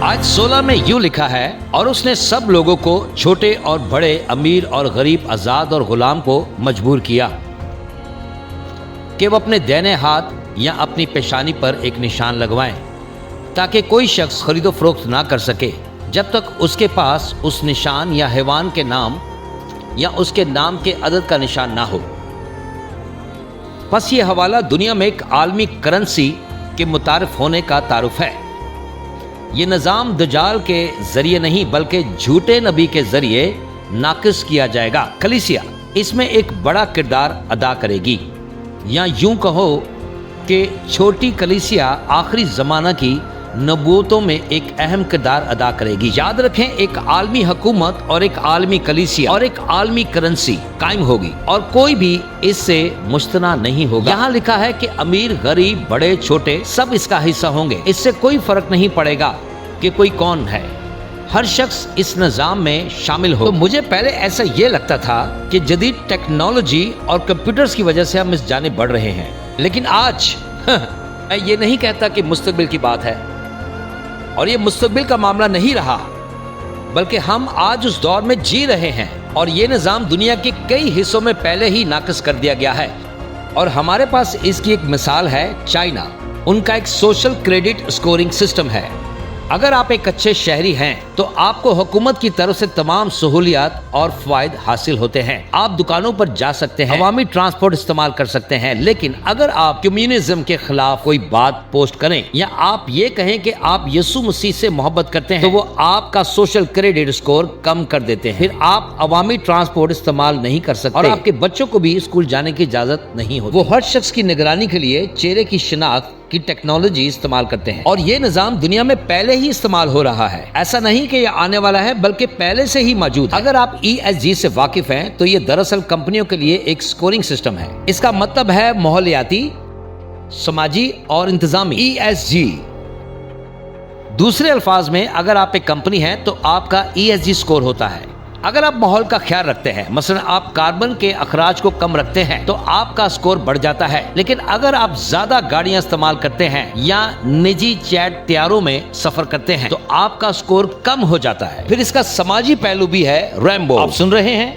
आज 16 में यूं लिखा है, और उसने सब लोगों को, छोटे और बड़े, अमीर और गरीब, आजाद और गुलाम को मजबूर किया कि वो अपने दाहिने हाथ या अपनी पेशानी पर एक निशान लगवाएं, ताकि कोई शख्स खरीदो फरोख्त ना कर सके जब तक उसके पास उस निशान या हैवान के नाम या उसके नाम के अदद का निशान ना हो। बस ये हवाला दुनिया में एक आलमी करेंसी के मुतारिफ होने का तारुफ है। ये निज़ाम दजाल के जरिए नहीं बल्कि झूठे नबी के जरिए नाकिस किया जाएगा। कलीसिया इसमें एक बड़ा किरदार अदा करेगी, या यूं कहो कि छोटी कलीसिया आखिरी ज़माना की नबूवतों में एक अहम किरदार अदा करेगी। याद रखें, एक आलमी हुकूमत और एक आलमी कलीसिया और एक आलमी करेंसी कायम होगी और कोई भी इससे मुश्तना नहीं होगा। यहाँ लिखा है कि अमीर, गरीब, बड़े, छोटे सब इसका हिस्सा होंगे। इससे कोई फर्क नहीं पड़ेगा कि कोई कौन है, हर शख्स इस निज़ाम में शामिल हो। तो मुझे पहले ऐसा ये लगता था कि जदीद टेक्नोलॉजी और कंप्यूटर्स की वजह से हम इस जाने बढ़ रहे हैं, लेकिन आज मैं ये नहीं कहता कि मुस्तकबिल की बात है, और ये मुस्तकबिल का मामला नहीं रहा, बल्कि हम आज उस दौर में जी रहे हैं और ये निज़ाम दुनिया के कई हिस्सों में पहले ही नाकिस कर दिया गया है। और हमारे पास इसकी एक मिसाल है चाइना। उनका एक सोशल क्रेडिट स्कोरिंग सिस्टम है। अगर आप एक अच्छे शहरी हैं तो आपको हुकूमत की तरफ से तमाम सहूलियात और फायद हासिल होते हैं। आप दुकानों पर जा सकते हैं, अवामी ट्रांसपोर्ट इस्तेमाल कर सकते हैं, लेकिन अगर आप कम्युनिज्म के खिलाफ कोई बात पोस्ट करें या आप ये कहें कि आप यीशु मसीह से मोहब्बत करते हैं, तो वो आपका सोशल क्रेडिट स्कोर कम कर देते हैं। फिर आप अवामी ट्रांसपोर्ट इस्तेमाल नहीं कर सकते और आपके बच्चों को भी स्कूल जाने की इजाजत नहीं होती। वो हर शख्स की निगरानी के लिए चेहरे की शिनाख्त की टेक्नोलॉजी इस्तेमाल करते हैं, और ये निज़ाम दुनिया में पहले ही इस्तेमाल हो रहा है। ऐसा नहीं कि ये आने वाला है, बल्कि पहले से ही मौजूद है। अगर आप ESG से वाकिफ हैं तो ये दरअसल कंपनियों के लिए एक स्कोरिंग सिस्टम है। इसका मतलब है माहौलियाती, समाजी और इंतजामी, ESG। दूसरे अल्फाज में, अगर आप एक कंपनी हैं तो आपका ESG स्कोर होता है। अगर आप माहौल का ख्याल रखते हैं, मसलन आप कार्बन के अखराज को कम रखते हैं, तो आपका स्कोर बढ़ जाता है। लेकिन अगर आप ज्यादा गाड़ियां इस्तेमाल करते हैं या निजी चैट त्यारों में सफर करते हैं, तो आपका स्कोर कम हो जाता है। फिर इसका समाजी पहलू भी है, रैम्बो। आप सुन रहे हैं?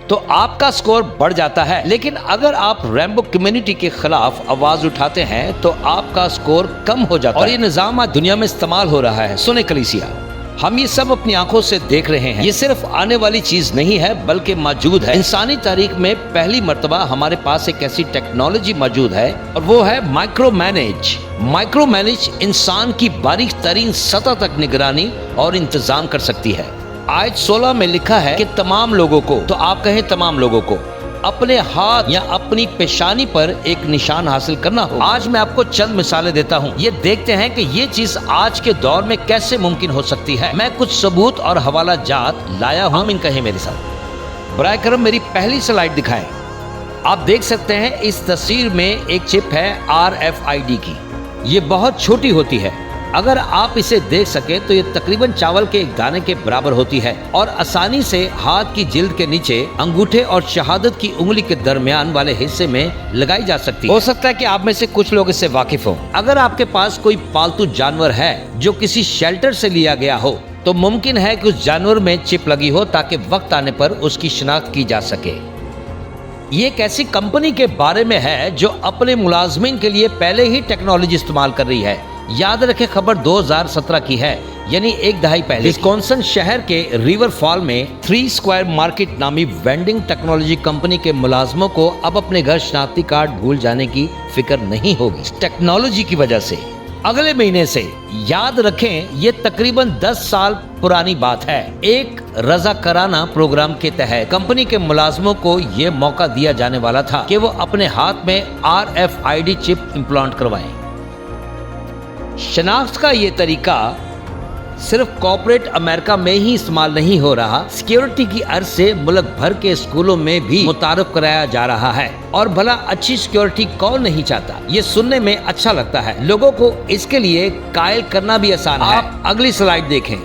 तो आपका स्कोर बढ़ जाता है। लेकिन अगर आप रैम्बो कम्युनिटी के खिलाफ आवाज उठाते हैं तो आपका स्कोर कम हो जाता है। और ये निजाम आज दुनिया में इस्तेमाल हो रहा है। सुने कलीसिया, हम ये सब अपनी आंखों से देख रहे हैं। ये सिर्फ आने वाली चीज नहीं है, बल्कि मौजूद है। इंसानी तारीख में पहली मर्तबा हमारे पास एक ऐसी टेक्नोलॉजी मौजूद है, और वो है माइक्रो मैनेज। माइक्रो मैनेज इंसान की बारीक तरीन सतह तक निगरानी और इंतजाम कर सकती है। आयत 16 में लिखा है कि तमाम लोगों को, तो आप कहें तमाम लोगों को, अपने हाथ या अपनी पेशानी पर एक निशान हासिल करना हो। आज मैं आपको चंद मिसालें देता हूँ। ये देखते हैं कि ये चीज आज के दौर में कैसे मुमकिन हो सकती है। मैं कुछ सबूत और हवाला जात लाया हूँ, इन कहें मेरे साथ। बराए करम मेरी पहली स्लाइड दिखाएं। आप देख सकते हैं इस तस्वीर में एक चिप है RFID की। ये बहुत छोटी होती है। अगर आप इसे देख सके तो ये तकरीबन चावल के एक दाने के बराबर होती है और आसानी से हाथ की जिल्द के नीचे, अंगूठे और शहादत की उंगली के दरमियान वाले हिस्से में लगाई जा सकती है। हो सकता है कि आप में से कुछ लोग इससे वाकिफ हो। अगर आपके पास कोई पालतू जानवर है जो किसी शेल्टर से लिया गया हो, तो मुमकिन है कि उस जानवर में चिप लगी हो ताकि वक्त आने पर उसकी शिनाख्त की जा सके। ये एक ऐसी कंपनी के बारे में है जो अपने मुलाजमीन के लिए पहले ही टेक्नोलॉजी इस्तेमाल कर रही है। याद रखें, खबर 2017 की है, यानी एक दहाई पहले। विस्कॉन्सिन शहर के रिवर फॉल में 3 स्क्वायर मार्केट नामी वेंडिंग टेक्नोलॉजी कंपनी के मुलाजमों को अब अपने घर शनाख्ती कार्ड भूल जाने की फिक्र नहीं होगी इस टेक्नोलॉजी की वजह से। अगले महीने से, याद रखें, ये तकरीबन 10 साल पुरानी बात है, एक रज़ाकाराना प्रोग्राम के तहत कंपनी के मुलाजमों को ये मौका दिया जाने वाला था कि वो अपने हाथ में RFID चिप इम्प्लांट करवाएं। शनाख्त का ये तरीका सिर्फ कॉर्पोरेट अमेरिका में ही इस्तेमाल नहीं हो रहा, सिक्योरिटी की अर्ज से मुल्क भर के स्कूलों में भी मुतारफ कराया जा रहा है। और भला अच्छी सिक्योरिटी कौन नहीं चाहता? ये सुनने में अच्छा लगता है। लोगों को इसके लिए कायल करना भी आसान है। आप अगली स्लाइड देखें।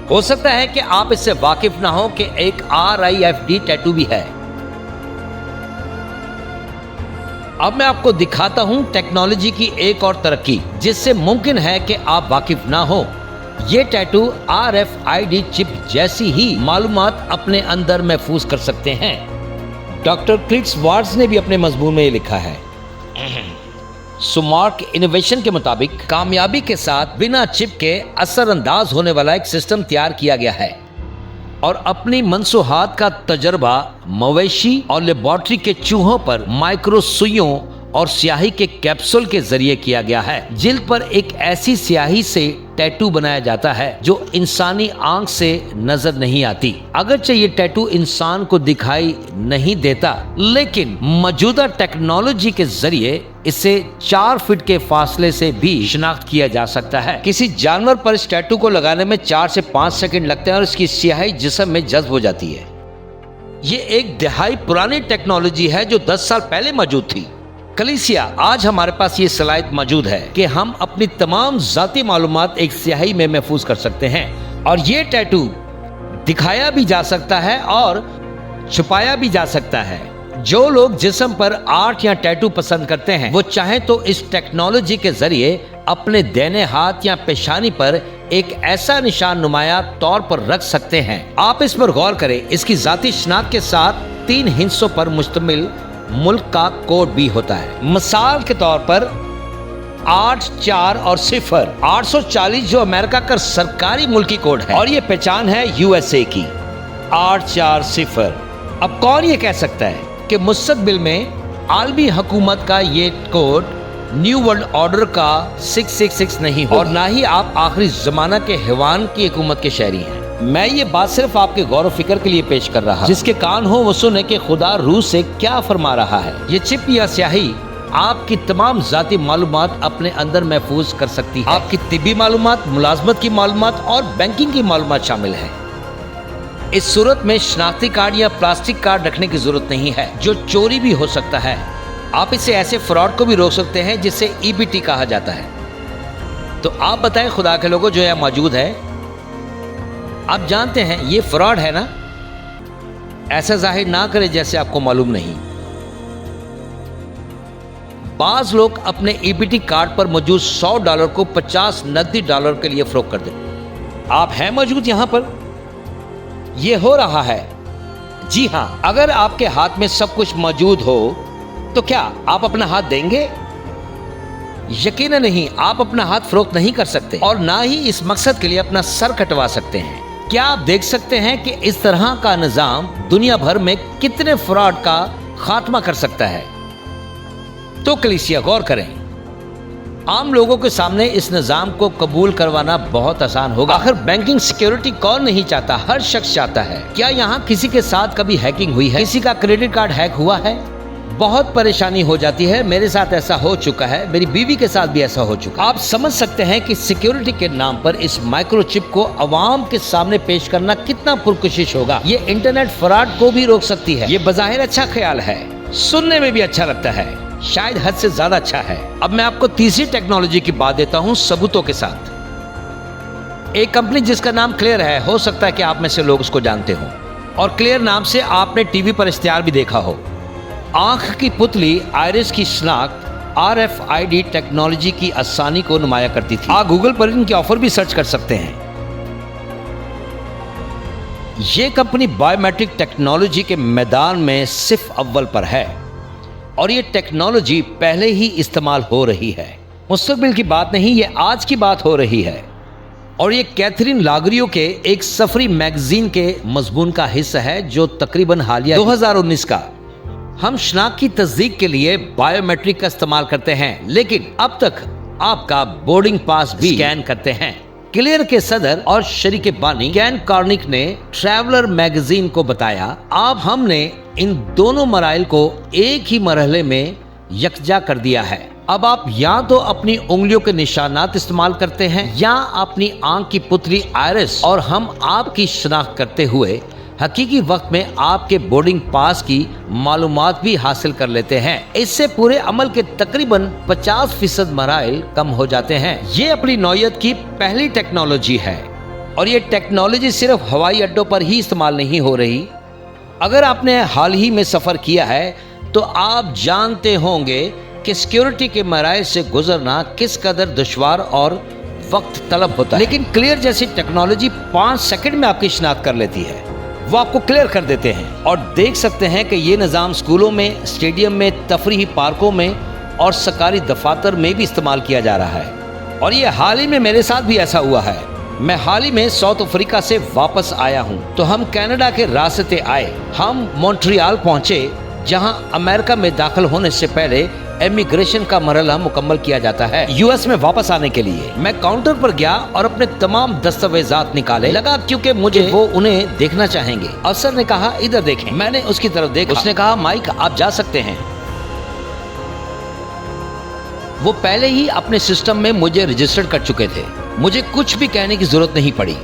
हो सकता है कि आप इससे वाकिफ ना हो कि एक RIFD टैटू भी है। अब मैं आपको दिखाता हूं टेक्नोलॉजी की एक और तरक्की जिससे मुमकिन है कि आप वाकिफ ना हो। ये टैटू RFID चिप जैसी ही मालूमात अपने अंदर महफूज कर सकते हैं। डॉक्टर क्रिस वार्ड्स ने भी अपने मजमून में ये लिखा है। सुमार्क इनोवेशन के मुताबिक कामयाबी के साथ बिना चिप के असरअंदाज होने वाला एक सिस्टम तैयार किया गया है और अपनी मंसूहात का तजर्बा मवेशी और लेबोरेटरी के चूहों पर माइक्रो सुइयों और स्याही के कैप्सूल के जरिए किया गया है। जिल्द पर एक ऐसी स्याही से टैटू बनाया जाता है जो इंसानी आंख से नजर नहीं आती। अगरचे ये टैटू इंसान को दिखाई नहीं देता, लेकिन मौजूदा टेक्नोलॉजी के जरिए इसे 4 फीट के फासले से भी शिनाख्त किया जा सकता है। किसी जानवर पर इस टैटू को लगाने में 4 से 5 सेकंड लगते हैं और इसकी स्याही जिस्म में जज्ब हो जाती है। ये एक दिहाई पुरानी टेक्नोलॉजी है जो 10 साल पहले मौजूद थी। कलीसिया, आज हमारे पास ये सलाहियत मौजूद है कि हम अपनी तमाम ज़ाती मालूमात एक स्याही में महफूज कर सकते हैं और ये टैटू दिखाया भी जा सकता है और छुपाया भी जा सकता है। जो लोग जिस्म पर आर्ट या टैटू पसंद करते हैं वो चाहे तो इस टेक्नोलॉजी के जरिए अपने दाहिने हाथ या पेशानी पर एक ऐसा निशान नुमाया तौर पर रख सकते हैं। आप इस पर गौर करें, इसकी ज़ाती शनाख्त के साथ 3 हिस्सों पर मुश्तमिल मुल्क का कोड भी होता है। मिसाल के तौर पर 8, 4 और 0, 840 जो अमेरिका का सरकारी मुल्की कोड है और ये पहचान है USA की 8, 4, 0। अब कौन ये कह सकता है कि मुस्तकबिल में आलमी हुकूमत का ये कोड न्यू वर्ल्ड ऑर्डर का 666 नहीं हो और ना ही आप आखिरी जमाना के हैवान की हुकूमत के शहरी हैं। मैं ये बात सिर्फ आपके गौर व फिक्र के लिए पेश कर रहा, जिसके कान हो वो सुने कि खुदा रूह से क्या फरमा रहा है। ये चिप या स्याही आपकी तमाम जाती मालूमात अपने अंदर महफूज कर सकती है। आपकी तिब्बी मालूमात, मुलाजमत की मालूमात और बैंकिंग की मालूमात शामिल है। इस सूरत में शनाख्ती कार्ड या प्लास्टिक कार्ड रखने की जरूरत नहीं है जो चोरी भी हो सकता है। आप इसे ऐसे फ्रॉड को भी रोक सकते हैं जिसे EBT कहा जाता है। तो आप बताएं खुदा के लोगों जो यहाँ मौजूद है, आप जानते हैं ये फ्रॉड है ना? ऐसा जाहिर ना करें जैसे आपको मालूम नहीं। बाज लोग अपने EBT कार्ड पर मौजूद $100 को 50 नकदी डॉलर के लिए फरोख्त कर दें। आप हैं मौजूद यहाँ पर? ये हो रहा है। जी हाँ, अगर आपके हाथ में सब कुछ मौजूद हो तो क्या आप अपना हाथ देंगे? यकीनन नहीं, आप अपना हाथ फरोख्त नहीं कर सकते और ना ही इस मकसद के लिए अपना सर कटवा सकते हैं। क्या आप देख सकते हैं कि इस तरह का निजाम दुनिया भर में कितने फ्रॉड का खात्मा कर सकता है? तो कलीसिया गौर करें, आम लोगों के सामने इस निजाम को कबूल करवाना बहुत आसान होगा। आखिर बैंकिंग सिक्योरिटी कौन नहीं चाहता? हर शख्स चाहता है। क्या यहाँ किसी के साथ कभी हैकिंग हुई है? किसी का क्रेडिट कार्ड हैक हुआ है? बहुत परेशानी हो जाती है। मेरे साथ ऐसा हो चुका है, मेरी बीवी के साथ भी ऐसा हो चुका है। आप समझ सकते हैं कि सिक्योरिटी के नाम पर इस माइक्रोचिप को अवाम के सामने पेश करना कितना पुरकशिश होगा। ये इंटरनेट फ्रॉड को भी रोक सकती है। ये बज़ाहिर अच्छा ख्याल है, सुनने में भी अच्छा लगता है, शायद हद से ज्यादा अच्छा है। अब मैं आपको तीसरी टेक्नोलॉजी की बात देता हूँ सबूतों के साथ। एक कंपनी जिसका नाम क्लियर है, हो सकता है कि आप में से लोग उसको जानते हो, और क्लियर नाम से आपने टीवी पर इश्तिहार भी देखा हो। आंख की पुतली आयरिस की शनाख्त RFID टेक्नोलॉजी की आसानी को नुमाया करती थी। आप गूगल पर इनके ऑफर भी सर्च कर सकते हैं। ये कंपनी बायोमेट्रिक टेक्नोलॉजी के मैदान में सिर्फ अव्वल पर है और ये टेक्नोलॉजी पहले ही इस्तेमाल हो रही है। मुस्तकबिल की बात नहीं, ये आज की बात हो रही है और ये कैथरीन लागरियो के एक सफरी मैगजीन के मजमून का हिस्सा है जो तकरीबन हालिया 2019 का। हम शनाख्त की तस्दीक के लिए बायोमेट्रिक का इस्तेमाल करते हैं, लेकिन अब तक आपका बोर्डिंग पास भी स्कैन करते हैं। क्लियर के सदर और शरीके बानी कैन कार्निक ने ट्रैवलर मैगजीन को बताया, अब हमने इन दोनों मराइल को एक ही मरहले में यकजा कर दिया है। अब आप या तो अपनी उंगलियों के निशानात इस्तेमाल करते हैं या अपनी आंख की पुतली आयरिस, और हम आपकी शनाख्त करते हुए हकीकी वक्त में आपके बोर्डिंग पास की मालूमात भी हासिल कर लेते हैं। इससे पूरे अमल के तकरीबन 50% मराइल कम हो जाते हैं। ये अपनी नौयत की पहली टेक्नोलॉजी है और ये टेक्नोलॉजी सिर्फ हवाई अड्डों पर ही इस्तेमाल नहीं हो रही। अगर आपने हाल ही में सफर किया है तो आप जानते होंगे कि सिक्योरिटी के मराइल से गुजरना किस कदर दुश्वार और वक्त तलब होता है। लेकिन क्लियर जैसी टेक्नोलॉजी 5 सेकंड में आपकी शिनाख्त कर लेती है। वो आपको क्लियर कर देते हैं और देख सकते हैं कि ये निज़ाम स्कूलों में, स्टेडियम में, तफरीही पार्कों में और सरकारी दफातर में भी इस्तेमाल किया जा रहा है। और ये हाल ही में मेरे साथ भी ऐसा हुआ है। मैं हाल ही में साउथ अफ्रीका से वापस आया हूँ, तो हम कनाडा के रास्ते आए। हम मॉन्ट्रियल पहुँचे, जहां अमेरिका में दाखिल होने से पहले इमिग्रेशन का मरहला मुकम्मल किया जाता है। यूएस में वापस आने के लिए मैं काउंटर पर गया और अपने तमाम दस्तावेजात निकाले लगा, क्योंकि मुझे वो उन्हें देखना चाहेंगे। अफसर ने कहा इधर देखें। मैंने उसकी तरफ देखा। उसने कहा माइक आप जा सकते हैं। वो पहले ही अपने सिस्टम में मुझे रजिस्टर्ड कर चुके थे। मुझे कुछ भी कहने की जरूरत नहीं पड़ी।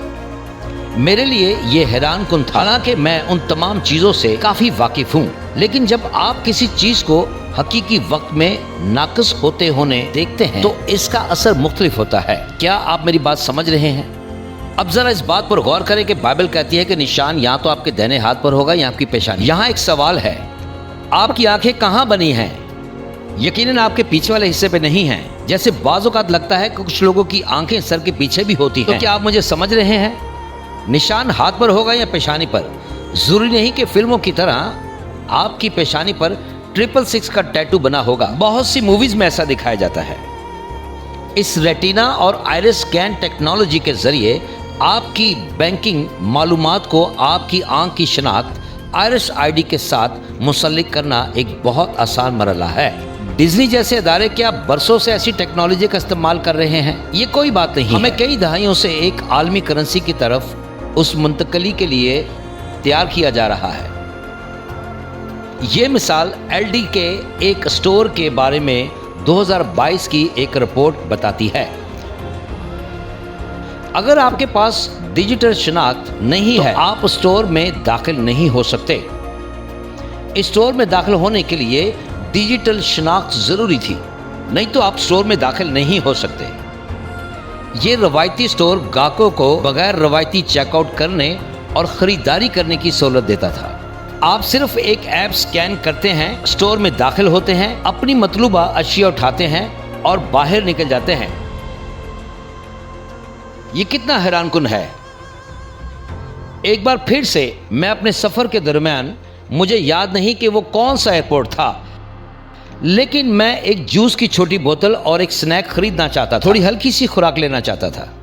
मेरे लिए ये हैरान कुन था, हालांकि मैं उन तमाम चीजों से काफी वाकिफ हूँ। लेकिन जब आप किसी चीज को हकीकी वक्त में नाक़िस होते होने देखते हैं तो इसका असर मुख्तलिफ होता है। क्या आप मेरी बात समझ रहे हैं? अब जरा इस बात पर गौर करें कि बाइबल कहती है कि निशान या तो आपके दाहिने हाथ पर होगा या आपकी पेशानी। यहाँ एक सवाल है, आपकी आंखें कहाँ बनी हैं? यकीनन आपके पीछे वाले हिस्से पे नहीं हैं। जैसे बाज़ औक़ात लगता है कि कुछ लोगों की आंखें सर के पीछे भी होती हैं। तो क्या आप मुझे समझ रहे हैं? निशान हाथ पर होगा या पेशानी पर? जरूरी नहीं कि फिल्मों की तरह आपकी पेशानी पर 666 का टैटू बना होगा। बहुत सी मूवीज में ऐसा दिखाया जाता है। इस रेटिना और आइरिस स्कैन टेक्नोलॉजी के जरिए आपकी बैंकिंग मालूमात को आपकी आंख की शनाख्त आइरिस आईडी के साथ मुसल्लिक करना एक बहुत आसान मरहला है। डिज्नी जैसे अदारे क्या बरसों से ऐसी टेक्नोलॉजी का इस्तेमाल कर रहे हैं? ये कोई बात नहीं। हमें कई दहाइयों से एक आलमी करेंसी की तरफ उस मुंतकली के लिए तैयार किया जा रहा है। ये मिसाल एलडी के एक स्टोर के बारे में 2022 की एक रिपोर्ट बताती है। अगर आपके पास डिजिटल शनाख्त नहीं है, आप स्टोर में दाखिल नहीं हो सकते। स्टोर में दाखिल होने के लिए डिजिटल शनाख्त जरूरी थी, नहीं तो आप स्टोर में दाखिल नहीं हो सकते। ये रवायती स्टोर ग्राहकों को बगैर रवायती चेकआउट करने और खरीदारी करने की सहूलत देता था। आप सिर्फ एक ऐप स्कैन करते हैं, स्टोर में दाखिल होते हैं, अपनी मतलूबा अशिया उठाते हैं और बाहर निकल जाते हैं। ये कितना हैरानकुन है। एक बार फिर से मैं अपने सफर के दरमियान, मुझे याद नहीं कि वो कौन सा एयरपोर्ट था, लेकिन मैं एक जूस की छोटी बोतल और एक स्नैक खरीदना चाहता था, थोड़ी हल्की सी खुराक लेना चाहता था।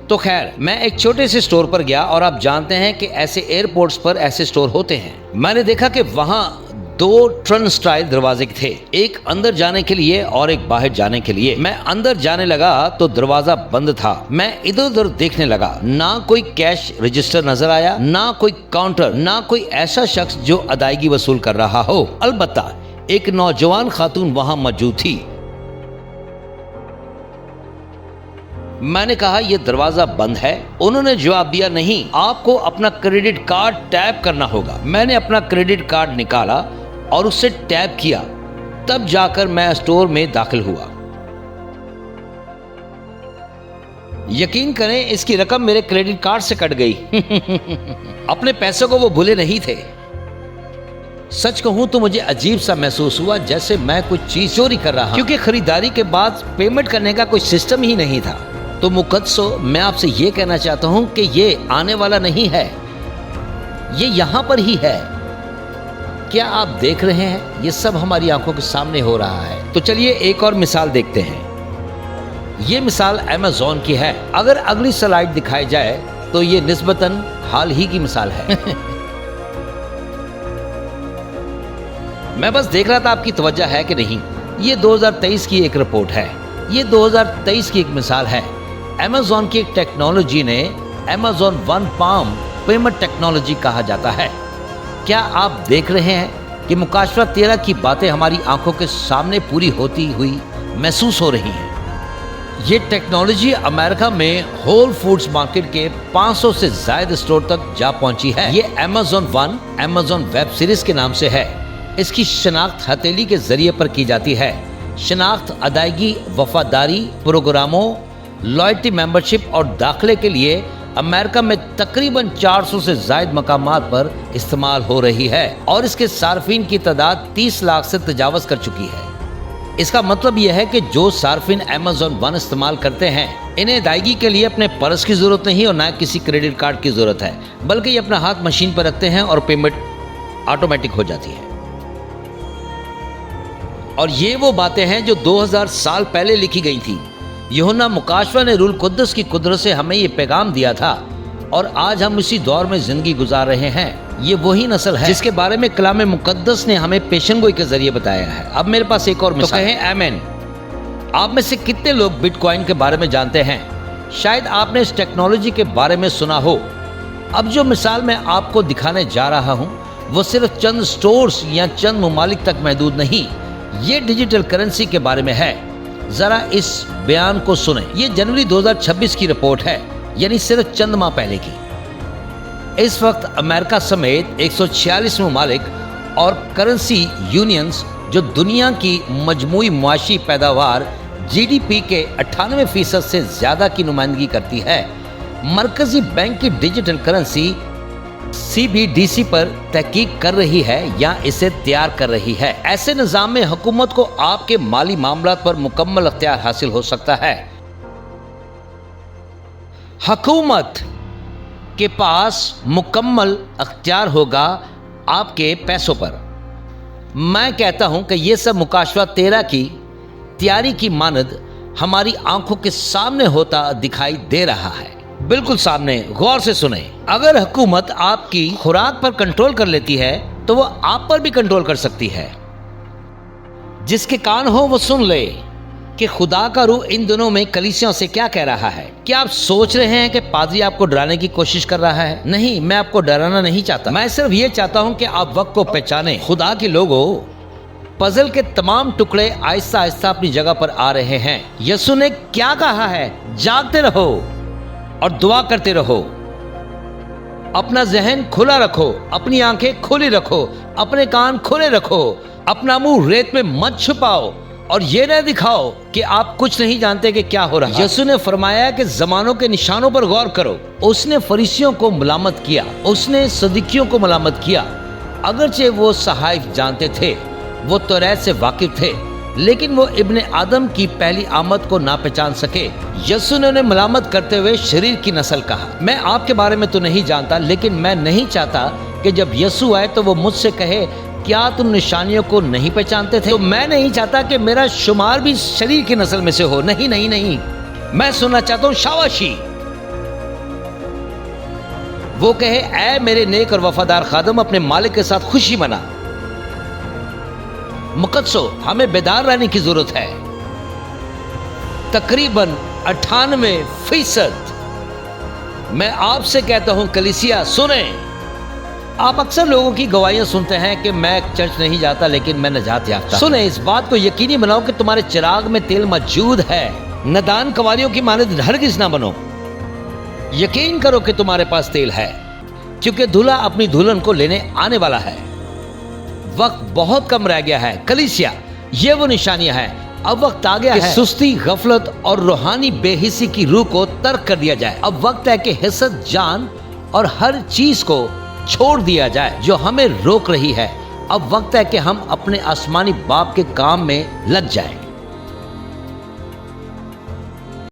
तो खैर मैं एक छोटे से स्टोर पर गया और आप जानते हैं कि ऐसे एयरपोर्ट्स पर ऐसे स्टोर होते हैं। मैंने देखा कि वहां 2 ट्रन स्टाइल दरवाजे थे, एक अंदर जाने के लिए और एक बाहर जाने के लिए। मैं अंदर जाने लगा तो दरवाजा बंद था। मैं इधर उधर देखने लगा, ना कोई कैश रजिस्टर नजर आया, ना कोई काउंटर, ना कोई ऐसा शख्स जो अदायगी वसूल कर रहा हो। अलबत्ता एक नौजवान खातून वहां मौजूद थी। मैंने कहा यह दरवाजा बंद है। उन्होंने जवाब दिया नहीं, आपको अपना क्रेडिट कार्ड टैप करना होगा। मैंने अपना क्रेडिट कार्ड निकाला और उससे टैप किया, तब जाकर मैं स्टोर में दाखिल हुआ। यकीन करें इसकी रकम मेरे क्रेडिट कार्ड से कट गई। अपने पैसों को वो भूले नहीं थे। सच कहूं तो मुझे अजीब सा महसूस हुआ, जैसे मैं कुछ चीज चोरी कर रहा हूं, क्योंकि खरीदारी के बाद पेमेंट करने का कोई सिस्टम ही नहीं था। तो मुकद्दसो मैं आपसे ये कहना चाहता हूं कि ये आने वाला नहीं है, ये यहां पर ही है। क्या आप देख रहे हैं? ये सब हमारी आंखों के सामने हो रहा है। तो चलिए एक और मिसाल देखते हैं। ये मिसाल अमेज़न की है। अगर अगली स्लाइड दिखाई जाए तो ये निस्बतन हाल ही की मिसाल है। मैं बस देख रहा था आपकी तवज्जो है कि नहीं। ये 2023 की एक रिपोर्ट है। ये 2023 की एक मिसाल है। अमेज़न की एक टेक्नोलॉजी ने Amazon one palm payment technology कहा जाता है। क्या आप देख रहे हैं कि मुकाशवा 13 की बातें हमारी आंखों के सामने पूरी होती हुई महसूस हो रही हैं। ये टेक्नोलॉजी अमेरिका में होल फूड्स मार्केट के 500 से ज्यादा स्टोर तक जा पहुंची है। ये Amazon one Amazon web series के नाम से है। इसकी शनाख्त हथेली के जरिए पर की जाती है। शनाख्त अदायगी, वफादारी प्रोग्रामों, लॉयल्टी मेंबरशिप और दाखिले के लिए امریکہ میں تقریباً 400 سے زائد مقامات پر استعمال ہو رہی ہے اور اس کے صارفین کی تعداد 30 لاکھ سے تجاوز کر چکی ہے۔ اس کا مطلب یہ ہے کہ جو صارفین Amazon One استعمال کرتے ہیں انہیں ادائیگی کے لیے اپنے پرس کی ضرورت نہیں اور نہ کسی کریڈٹ کارڈ کی ضرورت ہے، بلکہ یہ اپنا ہاتھ مشین پر رکھتے ہیں اور پیمنٹ آٹومیٹک ہو جاتی ہے۔ اور یہ وہ باتیں ہیں جو 2000 سال پہلے لکھی گئی تھی۔ یوحنا مکاشفہ نے روح القدس کی قدرت سے ہمیں یہ پیغام دیا تھا اور آج ہم اسی دور میں زندگی گزار رہے ہیں۔ یہ وہی نسل ہے جس کے بارے میں کلام مقدس نے ہمیں پیشن گوئی کے ذریعے بتایا ہے۔ اب میرے پاس ایک اور مثال ہے۔ آمین۔ آپ میں سے کتنے لوگ بٹ کوائن کے بارے میں جانتے ہیں؟ شاید آپ نے اس ٹیکنالوجی کے بارے میں سنا ہو۔ اب جو مثال میں آپ کو دکھانے جا رہا ہوں وہ صرف چند سٹورز یا چند ممالک تک محدود نہیں، یہ ڈیجیٹل کرنسی کے بارے میں ہے۔ ذرا اس بیان کو سنیں۔ یہ جنوری 2026 کی رپورٹ ہے، یعنی صرف چند ماہ پہلے کی۔ اس وقت امریکہ سمیت 146 ممالک اور کرنسی یونینز جو دنیا کی مجموعی معاشی پیداوار GDP کے 98% سے زیادہ کی نمائندگی کرتی ہے، مرکزی بینک کی ڈیجیٹل کرنسی CBDC پر تحقیق کر رہی ہے یا اسے تیار کر رہی ہے۔ ایسے نظام میں حکومت کو آپ کے مالی معاملات پر مکمل اختیار حاصل ہو سکتا ہے۔ حکومت کے پاس مکمل اختیار ہوگا آپ کے پیسوں پر۔ میں کہتا ہوں کہ یہ سب مکاشفہ 13 کی تیاری کی مانند ہماری آنکھوں کے سامنے ہوتا دکھائی دے رہا ہے، بالکل سامنے۔ غور سے سنیں۔ اگر حکومت آپ کی خوراک پر کنٹرول کر لیتی ہے تو وہ آپ پر بھی کنٹرول کر سکتی ہے۔ جس کے کان ہو وہ سن لے کہ خدا کا روح ان دنوں میں کلیسیوں سے کیا کہہ رہا ہے۔ کیا آپ سوچ رہے ہیں کہ پادری آپ کو ڈرانے کی کوشش کر رہا ہے؟ نہیں، میں آپ کو ڈرانا نہیں چاہتا، میں صرف یہ چاہتا ہوں کہ آپ وقت کو پہچانیں۔ خدا کے لوگوں، پزل کے تمام ٹکڑے آہستہ آہستہ اپنی جگہ پر آ رہے ہیں۔ یسوع نے کیا کہا ہے؟ جاگتے رہو اور دعا کرتے رہو، اپنا ذہن کھلا رکھو، اپنی آنکھیں کھلی رکھو، اپنے کان کھلے رکھو، اپنا منہ ریت میں مت چھپاؤ اور یہ نہ دکھاؤ کہ آپ کچھ نہیں جانتے کہ کیا ہو رہا ہے۔ یسوع نے فرمایا کہ زمانوں کے نشانوں پر غور کرو۔ اس نے فریسیوں کو ملامت کیا، اس نے صدیقیوں کو ملامت کیا، اگرچہ وہ صحائف جانتے تھے، وہ توریت سے واقف تھے، لیکن وہ ابن آدم کی پہلی آمد کو نہ پہچان سکے۔ یسوع نے انہیں ملامت کرتے ہوئے شریر کی نسل کہا۔ میں آپ کے بارے میں تو نہیں جانتا، لیکن میں نہیں چاہتا کہ جب یسوع آئے تو وہ مجھ سے کہے کیا تم نشانیوں کو نہیں پہچانتے تھے؟ تو میں نہیں چاہتا کہ میرا شمار بھی شریر کی نسل میں سے ہو۔ نہیں نہیں نہیں، میں سننا چاہتا ہوں شاباشی۔ وہ کہے اے میرے نیک اور وفادار خادم، اپنے مالک کے ساتھ خوشی منا۔ مقدسو، ہمیں بیدار رہنے کی ضرورت ہے۔ تقریباً 98%۔ میں آپ سے کہتا ہوں کلیسیا سنیں۔ آپ اکثر لوگوں کی گواہیاں سنتے ہیں کہ میں چرچ نہیں جاتا لیکن میں نجات یافتہ۔ سنیں، اس بات کو یقینی بناؤ کہ تمہارے چراغ میں تیل موجود ہے۔ نادان کنواریوں کی مانند ہرگز نہ بنو۔ یقین کرو کہ تمہارے پاس تیل ہے، کیونکہ دلہا اپنی دلہن کو لینے آنے والا ہے۔ وقت بہت کم رہ گیا ہے۔ کلیسیا، یہ وہ نشانیاں ہیں۔ اب وقت آ گیا ہے کہ سستی، غفلت اور روحانی بے حسی کی روح کو ترک کر دیا جائے۔ اب وقت ہے کہ حسد، جان اور ہر چیز کو چھوڑ دیا جائے جو ہمیں روک رہی ہے۔ اب وقت ہے کہ ہم اپنے آسمانی باپ کے کام میں لگ جائیں۔